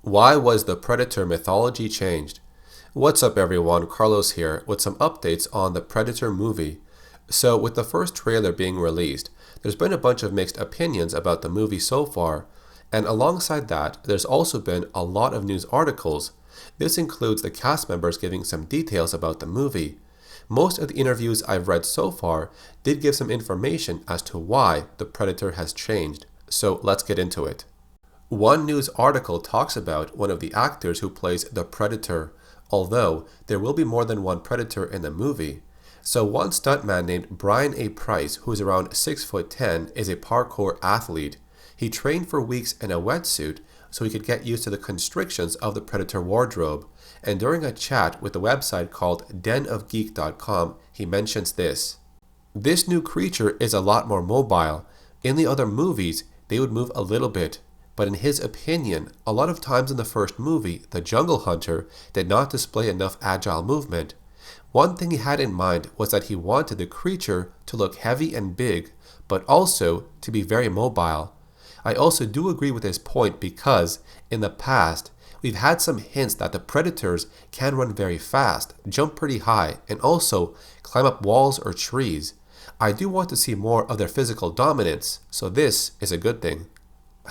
Why was the Predator mythology changed? What's up everyone, Carlos here with some updates on the Predator movie. So with the first trailer being released, there's been a bunch of mixed opinions about the movie so far, and alongside that, there's also been a lot of news articles. This includes the cast members giving some details about the movie. Most of the interviews I've read so far did give some information as to why the Predator has changed, so let's get into it. One news article talks about one of the actors who plays the Predator, although there will be more than one Predator in the movie. So one stuntman named Brian A. Price, who's around 6'10", is a parkour athlete. He trained for weeks in a wetsuit so he could get used to the constrictions of the Predator wardrobe, and during a chat with the website called denofgeek.com, he mentions this. This new creature is a lot more mobile. In the other movies, they would move a little bit. But in his opinion, a lot of times in the first movie, the Jungle Hunter did not display enough agile movement. One thing he had in mind was that he wanted the creature to look heavy and big, but also to be very mobile. I also do agree with his point because, in the past, we've had some hints that the Predators can run very fast, jump pretty high, and also climb up walls or trees. I do want to see more of their physical dominance, so this is a good thing.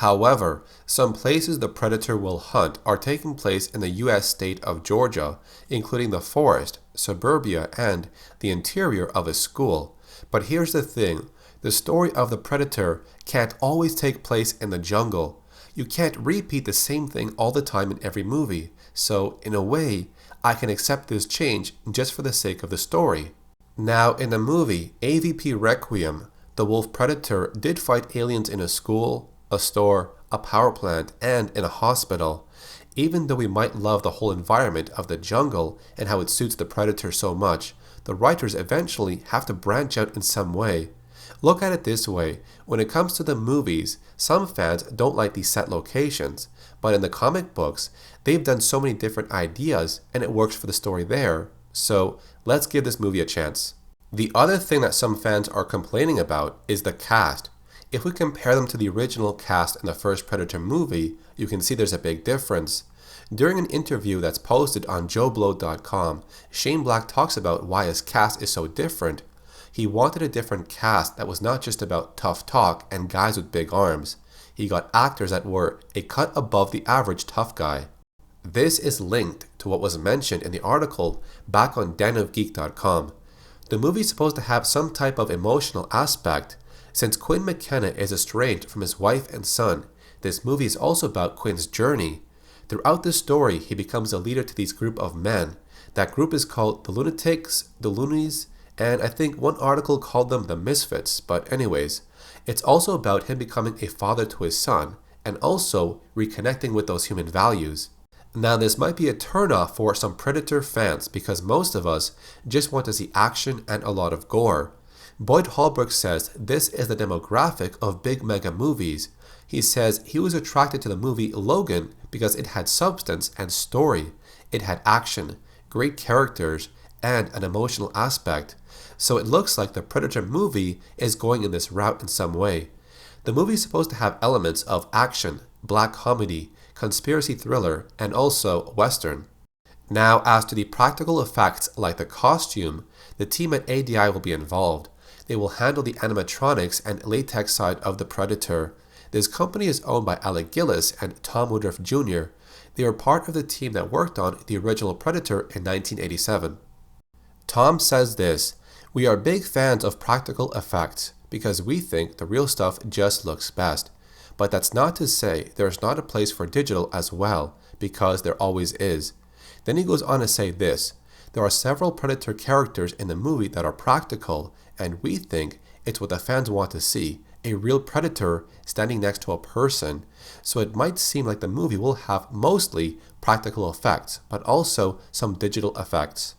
However, some places the Predator will hunt are taking place in the US state of Georgia, including the forest, suburbia, and the interior of a school. But here's the thing, the story of the Predator can't always take place in the jungle. You can't repeat the same thing all the time in every movie, so in a way, I can accept this change just for the sake of the story. Now, in the movie AVP Requiem, the wolf Predator did fight aliens in a school, a store, a power plant, and in a hospital. Even though we might love the whole environment of the jungle and how it suits the Predator so much, the writers eventually have to branch out in some way. Look at it this way, when it comes to the movies, some fans don't like these set locations, but in the comic books, they've done so many different ideas and it works for the story there. So let's give this movie a chance. The other thing that some fans are complaining about is the cast. If we compare them to the original cast in the first Predator movie, you can see there's a big difference. During an interview that's posted on JoeBlow.com, Shane Black talks about why his cast is so different. He wanted a different cast that was not just about tough talk and guys with big arms. He got actors that were a cut above the average tough guy. This is linked to what was mentioned in the article back on denofgeek.com. The movie is supposed to have some type of emotional aspect. Since Quinn McKenna is estranged from his wife and son, this movie is also about Quinn's journey. Throughout the story, he becomes a leader to this group of men. That group is called the Lunatics, the Loonies, and I think one article called them the Misfits, but anyways, it's also about him becoming a father to his son, and also reconnecting with those human values. Now this might be a turnoff for some Predator fans because most of us just want to see action and a lot of gore. Boyd Holbrook says this is the demographic of big mega movies. He says he was attracted to the movie Logan because it had substance and story. It had action, great characters, and an emotional aspect. So it looks like the Predator movie is going in this route in some way. The movie is supposed to have elements of action, black comedy, conspiracy thriller, and also western. Now, as to the practical effects like the costume, the team at ADI will be involved. They will handle the animatronics and latex side of the Predator. This company is owned by Alec Gillis and Tom Woodruff Jr. They were part of the team that worked on the original Predator in 1987. Tom says this, "We are big fans of practical effects because we think the real stuff just looks best. But that's not to say there's not a place for digital as well, because there always is." Then he goes on to say this, "There are several Predator characters in the movie that are practical, and we think it's what the fans want to see, a real Predator standing next to a person. So it might seem like the movie will have mostly practical effects, but also some digital effects."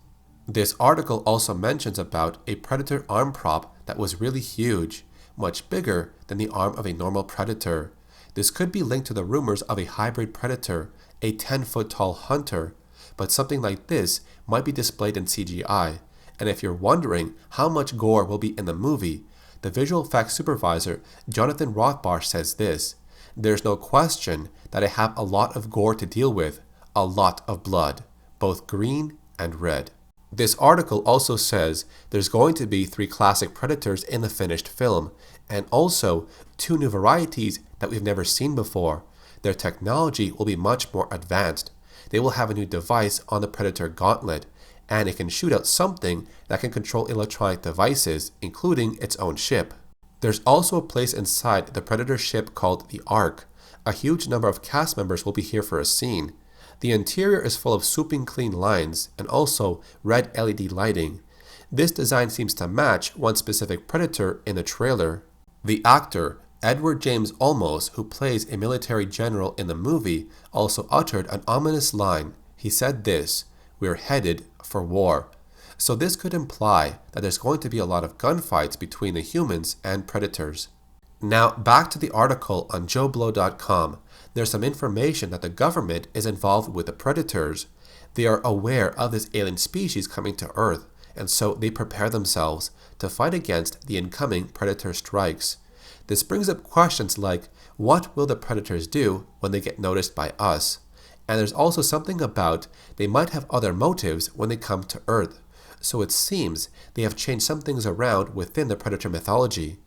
This article also mentions about a Predator arm prop that was really huge, much bigger than the arm of a normal Predator. This could be linked to the rumors of a hybrid Predator, a 10-foot tall hunter, but something like this might be displayed in CGI. And if you're wondering how much gore will be in the movie, the visual effects supervisor Jonathan Rothbard says this, There's no question that I have a lot of gore to deal with, a lot of blood, both green and red. This article also says there's going to be 3 classic predators in the finished film, and also 2 new varieties that we've never seen before. Their technology will be much more advanced. They will have a new device on the Predator Gauntlet, and it can shoot out something that can control electronic devices, including its own ship. There's also a place inside the Predator ship called the Ark. A huge number of cast members will be here for a scene. The interior is full of swooping clean lines and also red LED lighting. This design seems to match one specific Predator in the trailer. The actor, Edward James Olmos, who plays a military general in the movie, also uttered an ominous line. He said this, "We're headed for war." So this could imply that there's going to be a lot of gunfights between the humans and predators. Now back to the article on JoeBlow.com. There's some information that the government is involved with the predators. They are aware of this alien species coming to Earth, and so they prepare themselves to fight against the incoming predator strikes. This brings up questions like, what will the predators do when they get noticed by us? And there's also something about they might have other motives when they come to Earth. So it seems they have changed some things around within the predator mythology.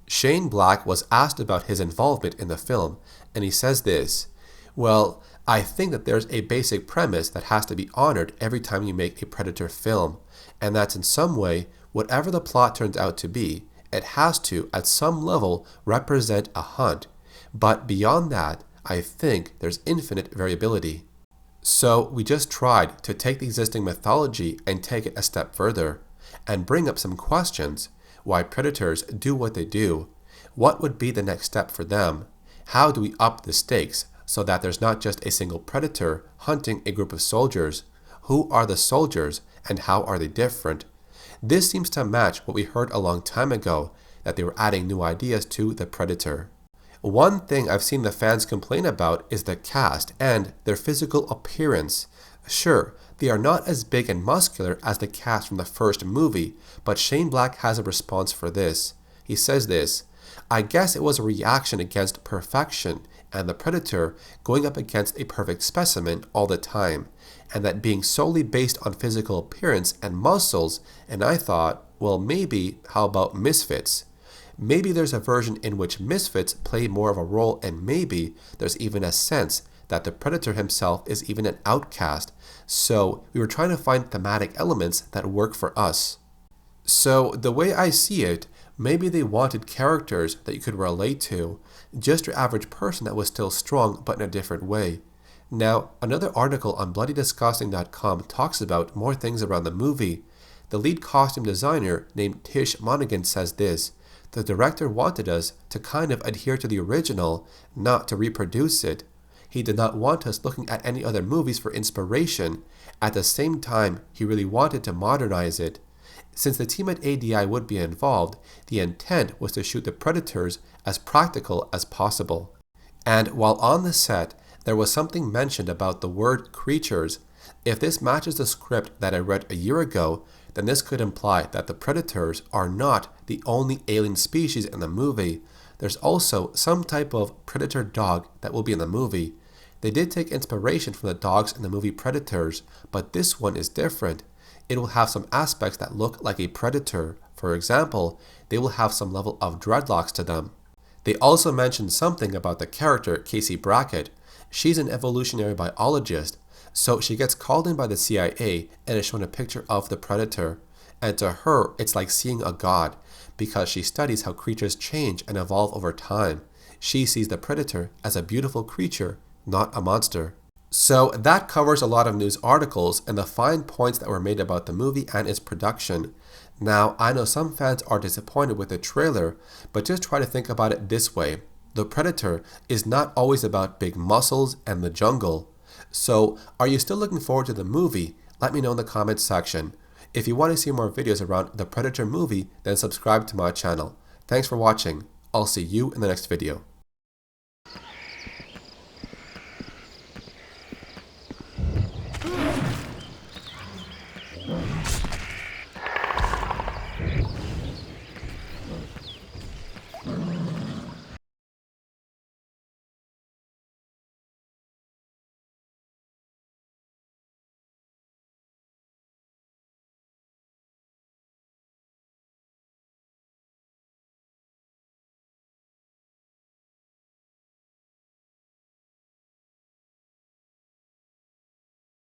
Shane Black was asked about his involvement in the film, and he says this, "Well, I think that there's a basic premise that has to be honored every time you make a predator film, and that's in some way, whatever the plot turns out to be, it has to, at some level, represent a hunt. But beyond that, I think there's infinite variability." So we just tried to take the existing mythology and take it a step further, and bring up some questions. Why predators do what they do? What would be the next step for them? How do we up the stakes so that there's not just a single predator hunting a group of soldiers? Who are the soldiers and how are they different? This seems to match what we heard a long time ago, that they were adding new ideas to the predator. One thing I've seen the fans complain about is the cast and their physical appearance. Sure, they are not as big and muscular as the cast from the first movie, but Shane Black has a response for this. He says this, "I guess it was a reaction against perfection and the predator going up against a perfect specimen all the time, and that being solely based on physical appearance and muscles, and I thought, well maybe, how about misfits? Maybe there's a version in which misfits play more of a role, and maybe there's even a sense that the predator himself is even an outcast, so we were trying to find thematic elements that work for us." So the way I see it, maybe they wanted characters that you could relate to, just your average person that was still strong but in a different way. Now, another article on BloodyDisgusting.com talks about more things around the movie. The lead costume designer named Tish Monaghan says this, "The director wanted us to kind of adhere to the original, not to reproduce it. He did not want us looking at any other movies for inspiration. At the same time, he really wanted to modernize it. Since the team at ADI would be involved, the intent was to shoot the predators as practical as possible." And while on the set, there was something mentioned about the word creatures. If this matches the script that I read a year ago, then this could imply that the predators are not the only alien species in the movie. There's also some type of predator dog that will be in the movie. They did take inspiration from the dogs in the movie Predators, but this one is different. It will have some aspects that look like a predator. For example, they will have some level of dreadlocks to them. They also mentioned something about the character Casey Brackett. She's an evolutionary biologist, so she gets called in by the CIA and is shown a picture of the predator. And to her, it's like seeing a god, because she studies how creatures change and evolve over time. She sees the predator as a beautiful creature, not a monster. So that covers a lot of news articles and the fine points that were made about the movie and its production. Now, I know some fans are disappointed with the trailer, but just try to think about it this way. The predator is not always about big muscles and the jungle. So, are you still looking forward to the movie? Let me know in the comments section. If you want to see more videos around the Predator movie, then subscribe to my channel. Thanks for watching. I'll see you in the next video.